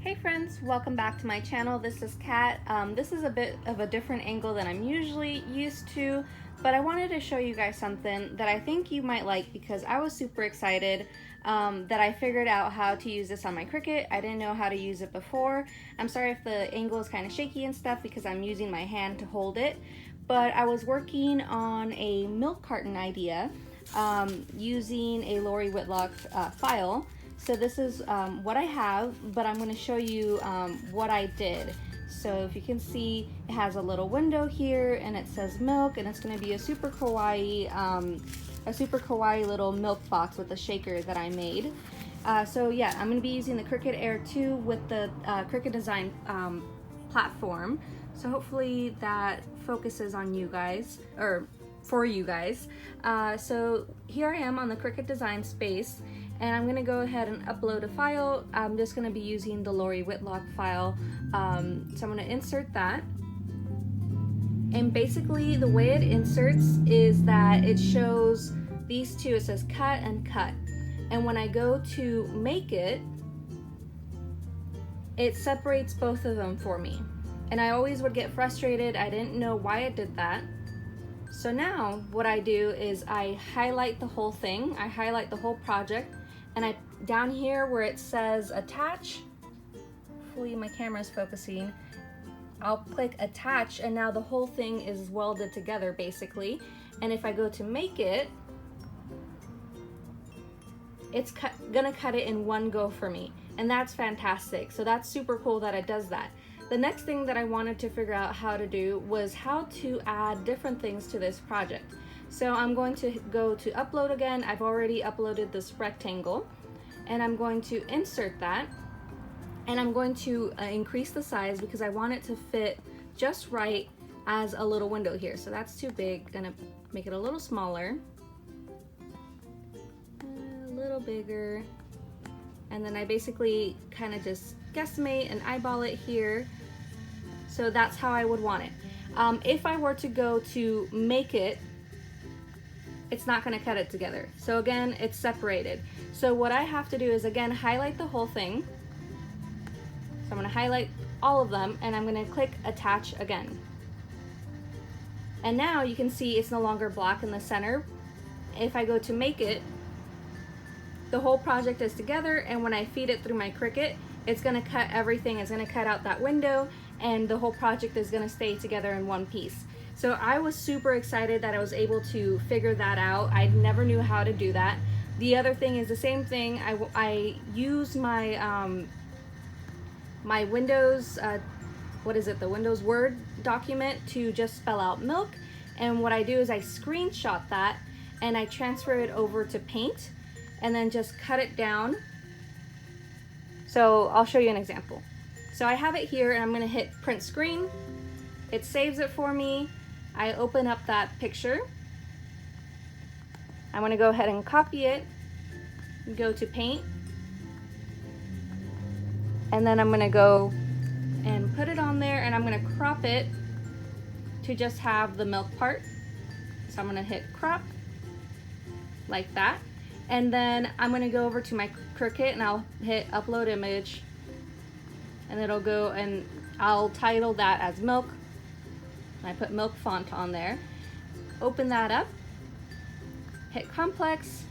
Hey friends, welcome back to my channel. This is Kat. This is a bit of a different angle than I'm usually used to, but I wanted to show you guys something that I think you might like because I was super excited that I figured out how to use this on my Cricut. I didn't know how to use it before. I'm sorry if the angle is kind of shaky and stuff because I'm using my hand to hold it, but I was working on a milk carton idea using a Lori Whitlock file. So this is what I have, but I'm going to show you what I did. So if you can see, it has a little window here and it says milk, and it's going to be a super kawaii little milk box with a shaker that I made. So yeah, I'm going to be using the Cricut Air 2 with the Cricut Design platform. So hopefully that focuses on you guys, or for you guys. So here I am on the Cricut Design space, and I'm gonna go ahead and upload a file. I'm just gonna be using the Lori Whitlock file. So I'm gonna insert that. And basically the way it inserts is that it shows these two, it says cut and cut. And when I go to make it, it separates both of them for me. And I always would get frustrated. I didn't know why it did that. So now what I do is I highlight the whole thing. I highlight the whole project, and I down here where it says attach, hopefully my camera is focusing, I'll click attach, and now the whole thing is welded together basically. And if I go to make it, it's gonna cut it in one go for me, and that's fantastic. So that's super cool that it does that. The next thing that I wanted to figure out how to do was how to add different things to this project. So I'm going to go to upload again. I've already uploaded this rectangle, and I'm going to insert that, and I'm going to increase the size because I want it to fit just right as a little window here. So that's too big, gonna make it a little smaller, a little bigger, and then I basically kind of just guesstimate and eyeball it here. So that's how I would want it. If I were to go to make it, it's not going to cut it together. So again, it's separated. So what I have to do is again highlight the whole thing. So I'm going to highlight all of them, and I'm going to click attach again. And now you can see it's no longer black in the center. If I go to make it, the whole project is together, and when I feed it through my Cricut, it's going to cut everything. It's going to cut out that window, and the whole project is going to stay together in one piece. So I was super excited that I was able to figure that out. I never knew how to do that. The other thing is the same thing. I use my my Windows, the Windows Word document to just spell out milk. And what I do is I screenshot that and I transfer it over to Paint and then just cut it down. So I'll show you an example. So I have it here, and I'm going to hit print screen. It saves it for me. I open up that picture. I'm going to go ahead and copy it, go to Paint, and then I'm going to go and put it on there, and I'm going to crop it to just have the milk part. So I'm going to hit crop like that. And then I'm going to go over to my Cricut and I'll hit upload image, and it'll go, and I'll title that as milk. And I put milk font on there. Open that up, hit complex,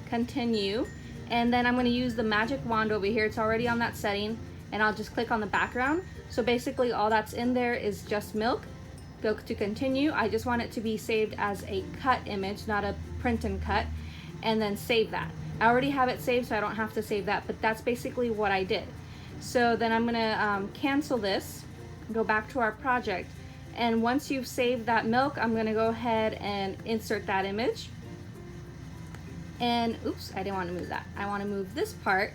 continue, and then I'm going to use the magic wand over here. It's already on that setting, and I'll just click on the background. So basically all that's in there is just milk. Go to continue. I just want it to be saved as a cut image, not a print and cut. And then save that. I already have it saved, so I don't have to save that, but that's basically what I did. So then I'm gonna cancel this, go back to our project, and once you've saved that milk, I'm gonna go ahead and insert that image. And oops, I didn't want to move that. I want to move this part.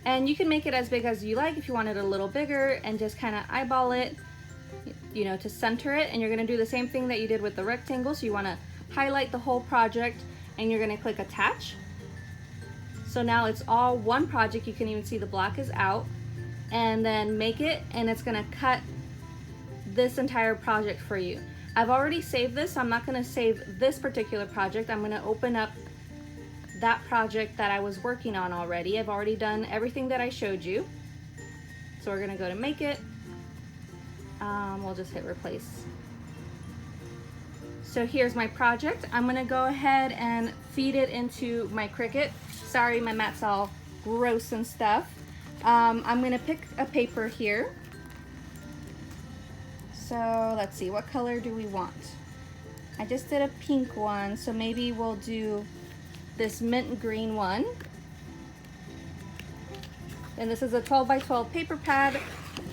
And you can make it as big as you like if you want it a little bigger, and just kind of eyeball it, you know, to center it. And you're gonna do the same thing that you did with the rectangle. So you want to highlight the whole project, and you're going to click attach. So now it's all one project. You can even see the black is out, and then make it, and it's going to cut this entire project for you. I've already saved this, so I'm not going to save this particular project. I'm going to open up that project that I was working on already. I've already done everything that I showed you. So we're gonna go to make it. We'll just hit replace. So here's my project. I'm gonna go ahead and feed it into my Cricut. Sorry, my mat's all gross and stuff. I'm gonna pick a paper here. So let's see, what color do we want? I just did a pink one, so maybe we'll do this mint green one. And this is a 12 by 12 paper pad.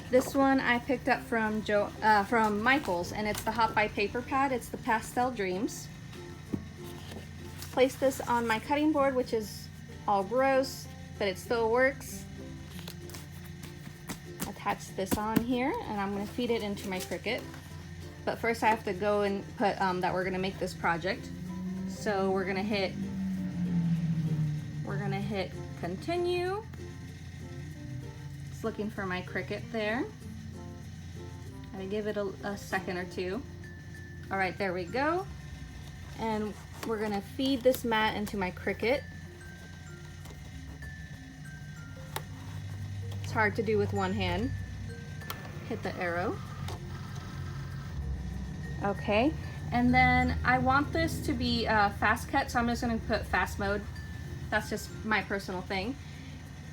This one I picked up from Michael's, and it's the Hot Buy paper pad. It's the Pastel Dreams. Place this on my cutting board, which is all gross, but it still works. Attach this on here, and I'm gonna feed it into my Cricut. But first I have to go and put that we're gonna make this project. So we're gonna hit continue. Just looking for my Cricut there. Gotta give it a second or two. All right, there we go. And we're gonna feed this mat into my Cricut. It's hard to do with one hand. Hit the arrow. Okay, and then I want this to be fast cut, so I'm just gonna put fast mode. That's just my personal thing.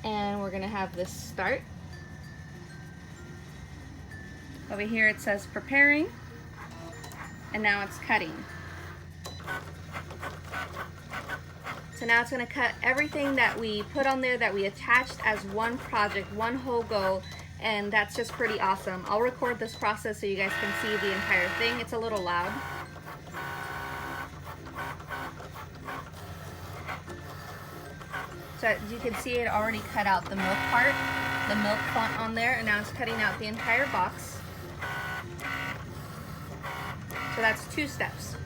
And we're gonna have this start. Over here it says preparing, and now it's cutting. So now it's gonna cut everything that we put on there that we attached as one project, one whole go, and that's just pretty awesome. I'll record this process so you guys can see the entire thing. It's a little loud. So as you can see, it already cut out the milk part, the milk font on there, and now it's cutting out the entire box. So that's 2 steps.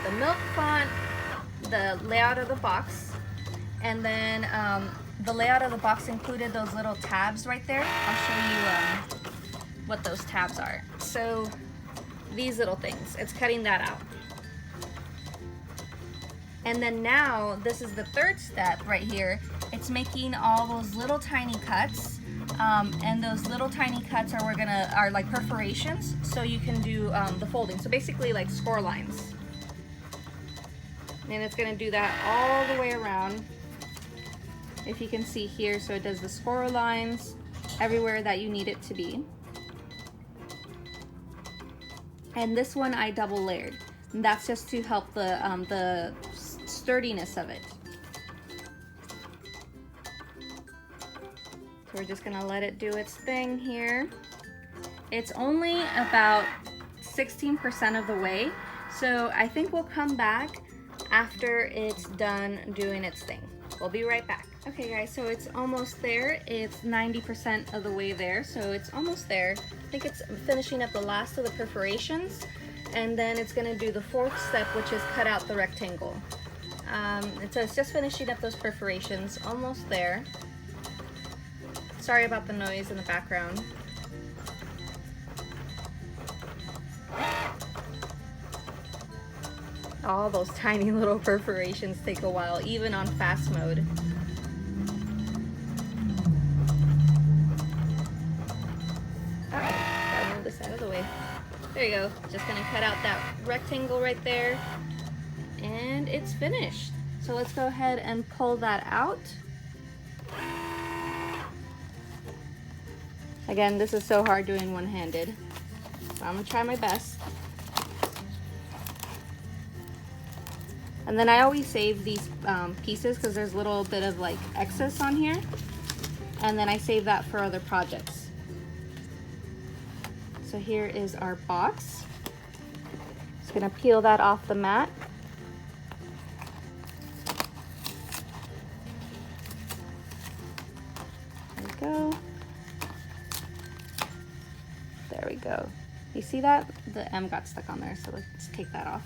The milk font, the layout of the box, and then the layout of the box included those little tabs right there. I'll show you what those tabs are. So these little things, it's cutting that out. And then now, this is the 3rd step right here. It's making all those little tiny cuts. And those little tiny cuts are like perforations, so you can do the folding. So basically like score lines. And it's gonna do that all the way around. If you can see here, so it does the score lines everywhere that you need it to be. And this one I double layered. And that's just to help the sturdiness of it. So we're just gonna let it do its thing here. It's only about 16% of the way, so I think we'll come back after it's done doing its thing. We'll be right back. Okay guys, so it's almost there. It's 90% of the way there, so it's almost there. I think it's finishing up the last of the perforations, and then it's gonna do the 4th step, which is cut out the rectangle. So it's just finishing up those perforations, almost there. Sorry about the noise in the background. All those tiny little perforations take a while, even on fast mode. Alright, gotta move this out of the way. There you go. Just gonna cut out that rectangle right there, and it's finished. So let's go ahead and pull that out. Again, this is so hard doing one-handed, so I'm gonna try my best. And then I always save these pieces because there's a little bit of like excess on here, and then I save that for other projects. So here is our box. Just gonna peel that off the mat. There we go. There we go. You see that? The M got stuck on there, so let's take that off.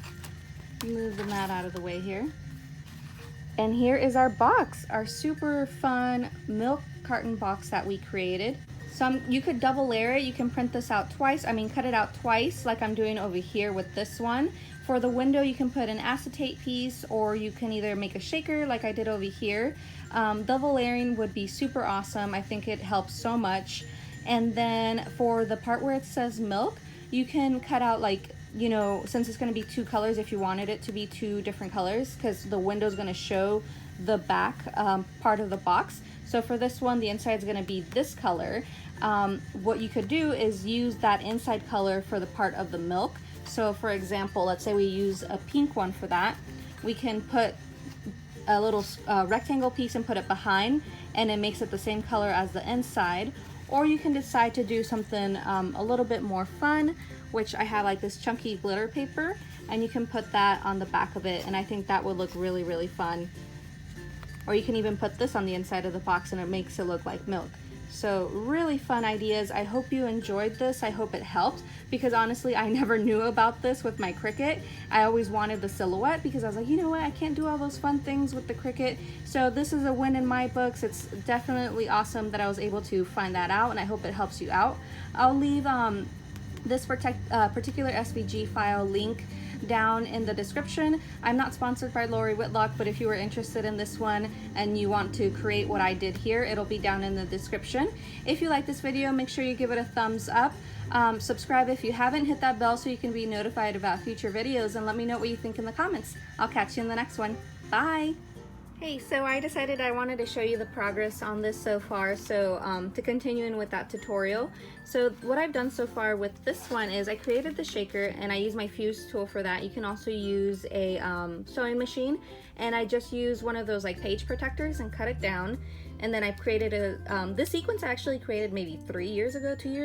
Move the mat out of the way here. And here is our box, our super fun milk carton box that we created. So you could double layer it. You can print this out twice. I mean, cut it out twice like I'm doing over here with this one For the window, you can put an acetate piece, or you can either make a shaker like I did over here. Double layering would be super awesome. I think it helps so much. And then for the part where it says milk, you can cut out, like, you know, since it's going to be 2 colors, if you wanted it to be 2 different colors, because the window is going to show the back part of the box. So for this one, the inside is going to be this color. What you could do is use that inside color for the part of the milk. So for example, let's say we use a pink one for that. We can put a little rectangle piece and put it behind, and it makes it the same color as the inside. Or you can decide to do something a little bit more fun, which I have like this chunky glitter paper, and you can put that on the back of it, and I think that would look really, really fun. Or you can even put this on the inside of the box and it makes it look like milk. So really fun ideas. I hope you enjoyed this. I hope it helped, because honestly, I never knew about this with my Cricut. I always wanted the silhouette because I was like, you know what, I can't do all those fun things with the Cricut. So this is a win in my books. It's definitely awesome that I was able to find that out, and I hope it helps you out. I'll leave this particular SVG file link down in the description. I'm not sponsored by Whitlock, but if you were interested in this one and you want to create what I did here, it'll be down in the description. If you like this video, make sure you give it a thumbs up. Subscribe if you haven't, hit that bell so you can be notified about future videos, and let me know what you think in the comments. I'll catch you in the next one. Bye! Hey, so I decided I wanted to show you the progress on this so far, so to continue in with that tutorial. So what I've done so far with this one is I created the shaker, and I use my fuse tool for that. You can also use a sewing machine, and I just use one of those like page protectors and cut it down. And then I've created a, this sequence I actually created maybe 2 years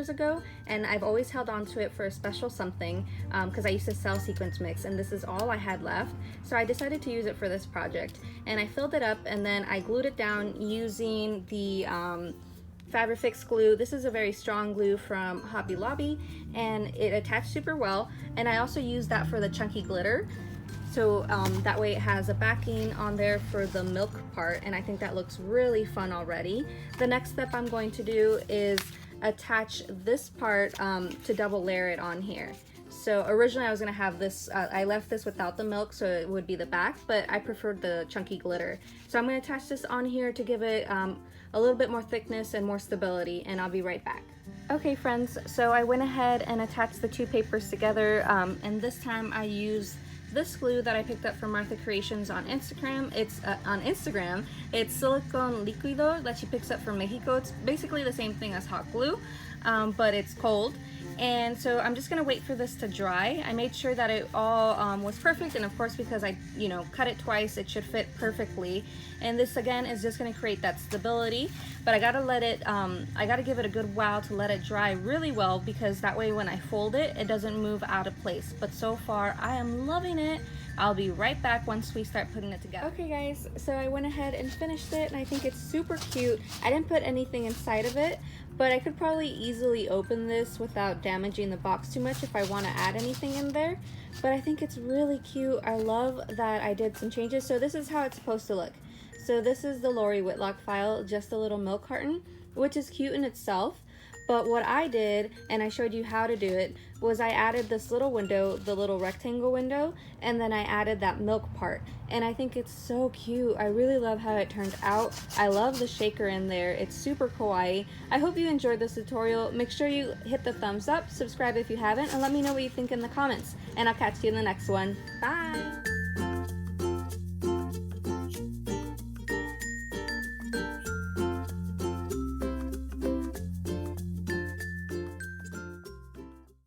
ago, and I've always held on to it for a special something, because I used to sell sequence mix, and this is all I had left. So I decided to use it for this project, and I filled it up, and then I glued it down using the Fabrifix glue. This is a very strong glue from Hobby Lobby, and it attached super well. And I also used that for the chunky glitter. So that way it has a backing on there for the milk part, and I think that looks really fun already. The next step I'm going to do is attach this part to double layer it on here. So originally I was gonna have this, I left this without the milk so it would be the back, but I preferred the chunky glitter. So I'm gonna attach this on here to give it a little bit more thickness and more stability, and I'll be right back. Okay friends, so I went ahead and attached the 2 papers together, and this time I used this glue that I picked up from Martha Creations on Instagram. It's silicone líquido that she picks up from Mexico. It's basically the same thing as hot glue, but it's cold. And so I'm just gonna wait for this to dry. I made sure that it all was perfect, and of course because I cut it twice, it should fit perfectly. And this again is just gonna create that stability, but I gotta let it, I gotta give it a good while to let it dry really well, because that way when I fold it, it doesn't move out of place. But so far I am loving it. I'll be right back once we start putting it together. Okay guys, so I went ahead and finished it, and I think it's super cute. I didn't put anything inside of it, but I could probably easily open this without damaging the box too much if I want to add anything in there. But I think it's really cute. I love that I did some changes. So this is how it's supposed to look. So this is the Whitlock file, just a little milk carton, which is cute in itself. But what I did, and I showed you how to do it, was I added this little window, the little rectangle window, and then I added that milk part. And I think it's so cute. I really love how it turned out. I love the shaker in there. It's super kawaii. I hope you enjoyed this tutorial. Make sure you hit the thumbs up, subscribe if you haven't, and let me know what you think in the comments. And I'll catch you in the next one. Bye!